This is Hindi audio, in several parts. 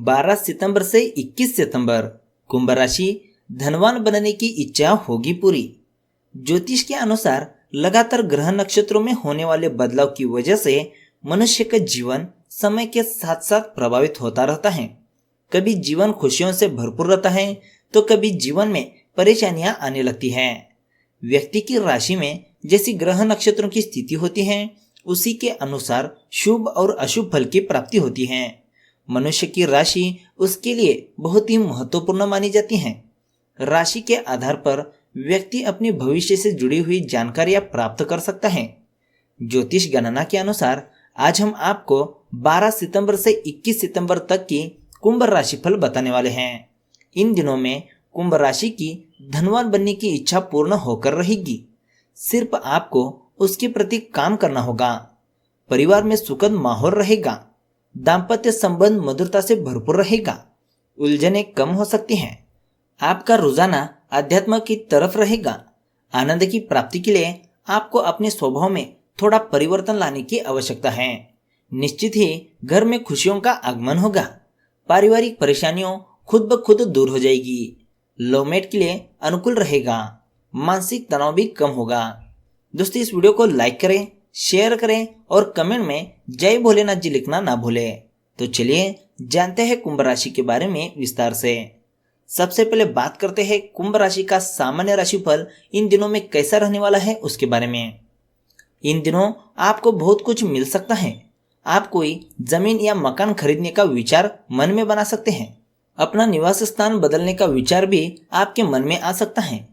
12 सितंबर से 21 सितंबर कुंभ राशि, धनवान बनने की इच्छा होगी पूरी। ज्योतिष के अनुसार लगातार ग्रह नक्षत्रों में होने वाले बदलाव की वजह से मनुष्य का जीवन समय के साथ साथ प्रभावित होता रहता है। कभी जीवन खुशियों से भरपूर रहता है तो कभी जीवन में परेशानियां आने लगती हैं। व्यक्ति की राशि में जैसी ग्रह नक्षत्रों की स्थिति होती है उसी के अनुसार शुभ और अशुभ फल की प्राप्ति होती है। मनुष्य की राशि उसके लिए बहुत ही महत्वपूर्ण मानी जाती है। राशि के आधार पर व्यक्ति अपने भविष्य से जुड़ी हुई जानकारियां प्राप्त कर सकता है। ज्योतिष गणना के अनुसार आज हम आपको 12 सितंबर से 21 सितंबर तक की कुंभ राशि फल बताने वाले हैं। इन दिनों में कुंभ राशि की धनवान बनने की इच्छा पूर्ण होकर रहेगी। सिर्फ आपको उसके प्रति काम करना होगा। परिवार में सुखद माहौल रहेगा। दाम्पत्य संबंध मधुरता से भरपूर रहेगा। उलझनें कम हो सकती हैं। आपका रुझाना अध्यात्म की तरफ रहेगा। आनंद की प्राप्ति के लिए आपको अपने स्वभाव में थोड़ा परिवर्तन लाने की आवश्यकता है। निश्चित ही घर में खुशियों का आगमन होगा। पारिवारिक परेशानियों खुद ब खुद दूर हो जाएगी। लवमेट के लिए अनुकूल रहेगा। मानसिक तनाव भी कम होगा। दोस्तों, इस वीडियो को लाइक करें, शेयर करें और कमेंट में जय भोलेनाथ जी लिखना ना भूलें। तो चलिए जानते हैं कुंभ राशि के बारे में विस्तार से। सबसे पहले बात करते हैं कुंभ राशि का सामान्य राशिफल इन दिनों में कैसा रहने वाला है उसके बारे में। इन दिनों आपको बहुत कुछ मिल सकता है। आप कोई जमीन या मकान खरीदने का विचार मन में बना सकते हैं। अपना निवास स्थान बदलने का विचार भी आपके मन में आ सकता है।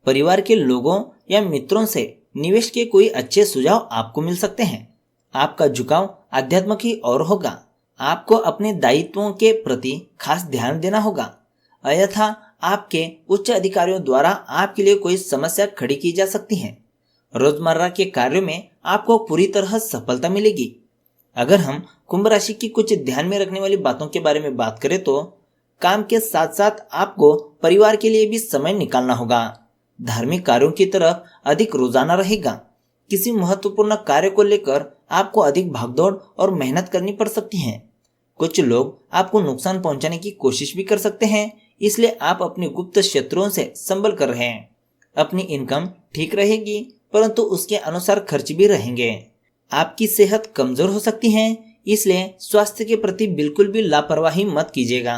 परिवार के लोगों या मित्रों से निवेश के कोई अच्छे सुझाव आपको मिल सकते हैं। आपका झुकाव अध्यात्म की ओर होगा। आपको अपने दायित्वों के प्रति खास ध्यान देना होगा, अन्यथा आपके उच्च अधिकारियों द्वारा आपके लिए कोई समस्या खड़ी की जा सकती है। रोजमर्रा के कार्यों में आपको पूरी तरह सफलता मिलेगी। अगर हम कुंभ राशि की कुछ ध्यान में रखने वाली बातों के बारे में बात करें तो काम के साथ साथ आपको परिवार के लिए भी समय निकालना होगा। धार्मिक कार्यों की तरफ अधिक रुझाना रहेगा। किसी महत्वपूर्ण कार्य को लेकर आपको अधिक भागदौड़ और मेहनत करनी पड़ सकती है। कुछ लोग आपको नुकसान पहुंचाने की कोशिश भी कर सकते हैं, इसलिए आप अपने गुप्त शत्रुओं से संभल कर रहें। अपनी इनकम ठीक रहेगी परंतु उसके अनुसार खर्च भी रहेंगे। आपकी सेहत कमजोर हो सकती है, इसलिए स्वास्थ्य के प्रति बिल्कुल भी लापरवाही मत कीजिएगा।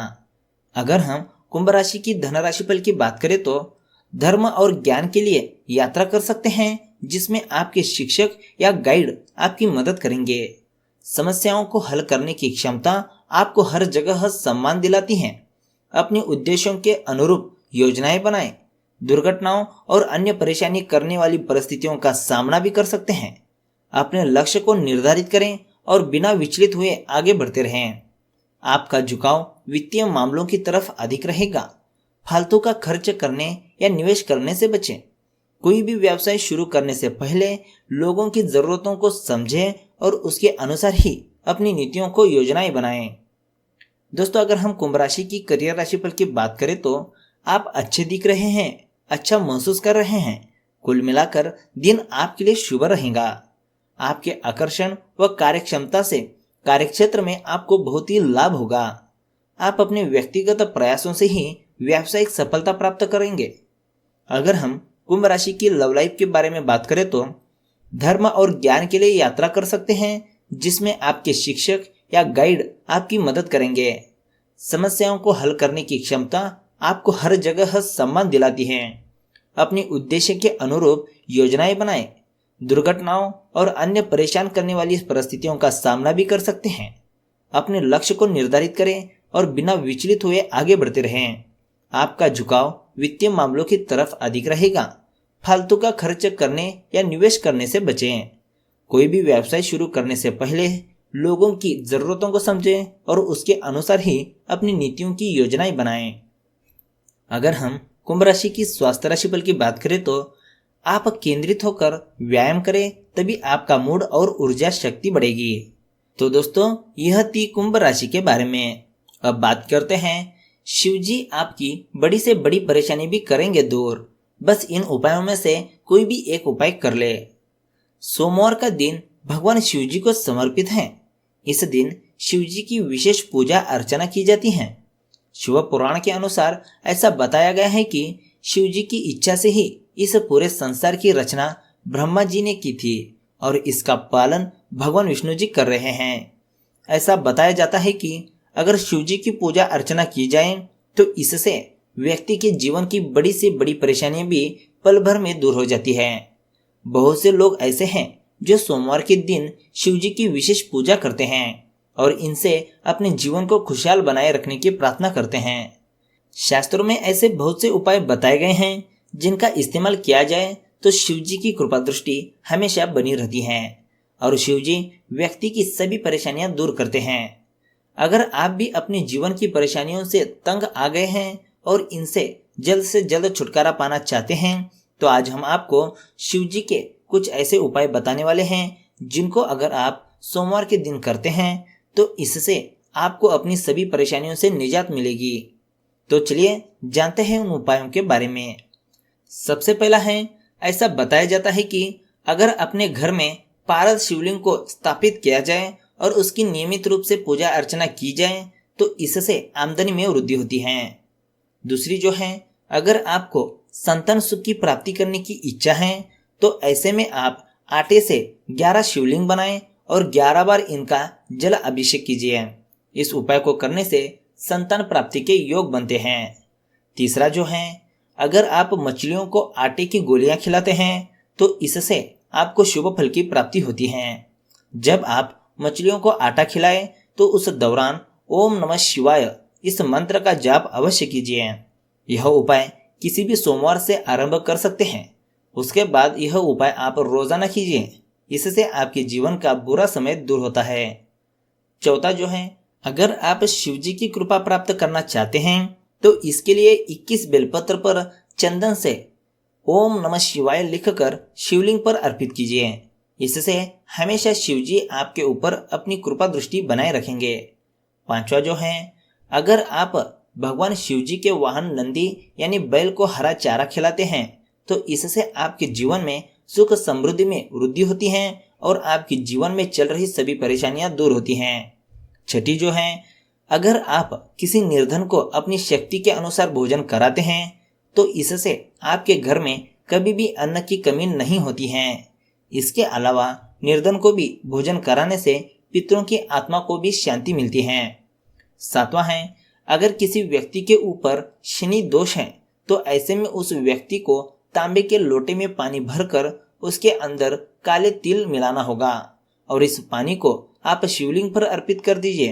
अगर हम कुंभ राशि की धनराशि फल की बात करें तो धर्म और ज्ञान के लिए यात्रा कर सकते हैं जिसमें आपके शिक्षक या गाइड आपकी मदद करेंगे। समस्याओं को हल करने की क्षमता आपको हर जगह सम्मान दिलाती है। अपने उद्देश्यों के अनुरूप योजनाएं बनाएं। दुर्घटनाओं और अन्य परेशानी करने वाली परिस्थितियों का सामना भी कर सकते हैं। अपने लक्ष्य को निर्धारित करें और बिना विचलित हुए आगे बढ़ते रहें। आपका झुकाव वित्तीय मामलों की तरफ अधिक रहेगा। फालतू का खर्च करने या निवेश करने से बचें। कोई भी व्यवसाय शुरू करने से पहले लोगों की जरूरतों को समझें और उसके अनुसार ही अपनी नीतियों को योजनाएं बनाएं। दोस्तों, अगर हम कुंभ राशि की करियर राशिफल की बात करें तो आप अच्छे दिख रहे हैं, अच्छा महसूस कर रहे हैं। कुल मिलाकर दिन आपके लिए शुभ रहेगा। आपके आकर्षण व कार्यक्षमता से कार्यक्षेत्र में आपको बहुत ही लाभ होगा। आप अपने व्यक्तिगत प्रयासों से ही व्यावसायिक सफलता प्राप्त करेंगे। अगर हम कुंभ राशि की लव लाइफ के बारे में बात करें तो धर्म और ज्ञान के लिए यात्रा कर सकते हैं जिसमें आपके शिक्षक या गाइड आपकी मदद करेंगे। समस्याओं को हल करने की क्षमता आपको हर जगह सम्मान दिलाती है। अपने उद्देश्य के अनुरूप योजनाएं बनाएं। दुर्घटनाओं और अन्य परेशान करने वाली परिस्थितियों का सामना भी कर सकते हैं। अपने लक्ष्य को निर्धारित करें और बिना विचलित हुए आगे बढ़ते रहें। आपका झुकाव वित्तीय मामलों की तरफ अधिक रहेगा। फालतू का खर्च करने या निवेश करने से बचें। कोई भी व्यवसाय शुरू करने से पहले लोगों की जरूरतों को समझें और उसके अनुसार ही अपनी नीतियों की योजनाएं बनाएं। अगर हम कुंभ राशि की स्वास्थ्य राशिफल की बात करें तो आप केंद्रित होकर व्यायाम करें, तभी आपका मूड और ऊर्जा शक्ति बढ़ेगी। तो दोस्तों, यह थी कुंभ राशि के बारे में। अब बात करते हैं, शिवजी आपकी बड़ी से बड़ी परेशानी भी करेंगे दूर। बस इन उपायों में से कोई भी एक उपाय कर ले। सोमवार का दिन भगवान शिवजी को समर्पित है। इस दिन शिव जी की विशेष पूजा अर्चना की जाती है। शिव पुराण के अनुसार ऐसा बताया गया है कि शिव जी की इच्छा से ही इस पूरे संसार की रचना ब्रह्मा जी ने की थी और इसका पालन भगवान विष्णु जी कर रहे हैं। ऐसा बताया जाता है कि अगर शिव जी की पूजा अर्चना की जाए तो इससे व्यक्ति के जीवन की बड़ी से बड़ी परेशानियां भी पल भर में दूर हो जाती है। बहुत से लोग ऐसे हैं जो सोमवार के दिन शिव जी की विशेष पूजा करते हैं और इनसे अपने जीवन को खुशहाल बनाए रखने की प्रार्थना करते हैं। शास्त्रों में ऐसे बहुत से उपाय बताए गए हैं जिनका इस्तेमाल किया जाए तो शिव जी की कृपा दृष्टि हमेशा बनी रहती है और शिव जी व्यक्ति की सभी परेशानियां दूर करते हैं। अगर आप भी अपने जीवन की परेशानियों से तंग आ गए हैं और इनसे जल्द से जल्द छुटकारा पाना चाहते हैं तो आज हम आपको शिव जी के कुछ ऐसे उपाय बताने वाले हैं जिनको अगर आप सोमवार के दिन करते हैं तो इससे आपको अपनी सभी परेशानियों से निजात मिलेगी। तो चलिए जानते हैं उन उपायों के बारे में। सबसे पहला है, ऐसा बताया जाता है कि अगर अपने घर में पारद शिवलिंग को स्थापित किया जाए और उसकी नियमित रूप से पूजा अर्चना की जाए तो इससे आमदनी में वृद्धि होती है। दूसरी जो है, अगर आपको संतान सुख की प्राप्ति करने की इच्छा है तो ऐसे में आप आटे से 11 शिवलिंग बनाएं और 11 बार इनका जल अभिषेक कीजिए। इस उपाय को करने से संतान प्राप्ति के योग बनते हैं। तीसरा जो है, अगर आप मछलियों को आटे की गोलियां खिलाते हैं तो इससे आपको शुभ फल की प्राप्ति होती है। जब आप मछलियों को आटा खिलाएं तो उस दौरान ओम नमः शिवाय इस मंत्र का जाप अवश्य कीजिए। यह उपाय किसी भी सोमवार से आरंभ कर सकते हैं। उसके बाद यह उपाय आप रोजाना कीजिए, इससे आपके जीवन का बुरा समय दूर होता है। चौथा जो है, अगर आप शिव जी की कृपा प्राप्त करना चाहते हैं तो इसके लिए 21 बेलपत्र पर चंदन से ओम नमः शिवाय लिखकर शिवलिंग पर अर्पित कीजिए। इससे हमेशा शिव जी आपके ऊपर अपनी कृपा दृष्टि बनाए रखेंगे। पांचवा जो है, अगर आप भगवान शिव जी के वाहन नंदी यानी बैल को हरा चारा खिलाते हैं तो इससे आपके जीवन में सुख समृद्धि में वृद्धि होती है और आपके जीवन में चल रही सभी परेशानियां दूर होती हैं। छठी जो है, अगर आप किसी निर्धन को अपनी शक्ति के अनुसार भोजन कराते हैं तो इससे आपके घर में कभी भी अन्न की कमी नहीं होती है। इसके अलावा निर्धन को भी भोजन कराने से पितरों की आत्मा को भी शांति मिलती है। सातवां है, अगर किसी व्यक्ति के ऊपर शनि दोष है तो ऐसे में उस व्यक्ति को तांबे के लोटे में पानी भरकर उसके अंदर काले तिल मिलाना होगा और इस पानी को आप शिवलिंग पर अर्पित कर दीजिए।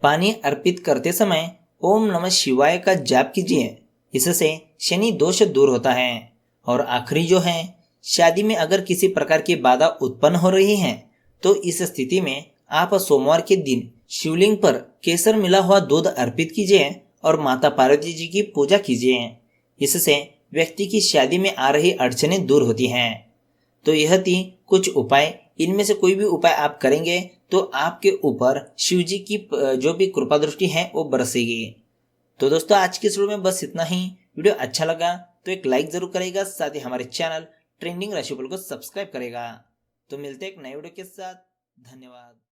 पानी अर्पित करते समय ओम नमः शिवाय का जाप कीजिए, इससे शनि दोष दूर होता है। और आखिरी जो है, शादी में अगर किसी प्रकार की बाधा उत्पन्न हो रही है तो इस स्थिति में आप सोमवार के दिन शिवलिंग पर केसर मिला हुआ दूध अर्पित कीजिए और माता पार्वती जी की पूजा कीजिए। इससे व्यक्ति की शादी में आ रही अड़चनें दूर होती हैं। तो यह थी कुछ उपाय। इनमें से कोई भी उपाय आप करेंगे तो आपके ऊपर शिव जी की जो भी कृपा दृष्टि है वो बरसेगी। तो दोस्तों, आज की वीडियो में बस इतना ही। वीडियो अच्छा लगा तो एक लाइक जरूर करेगा, साथ ही हमारे चैनल ट्रेंडिंग राशिफल को सब्सक्राइब करेगा। तो मिलते हैं एक नए वीडियो के साथ। धन्यवाद।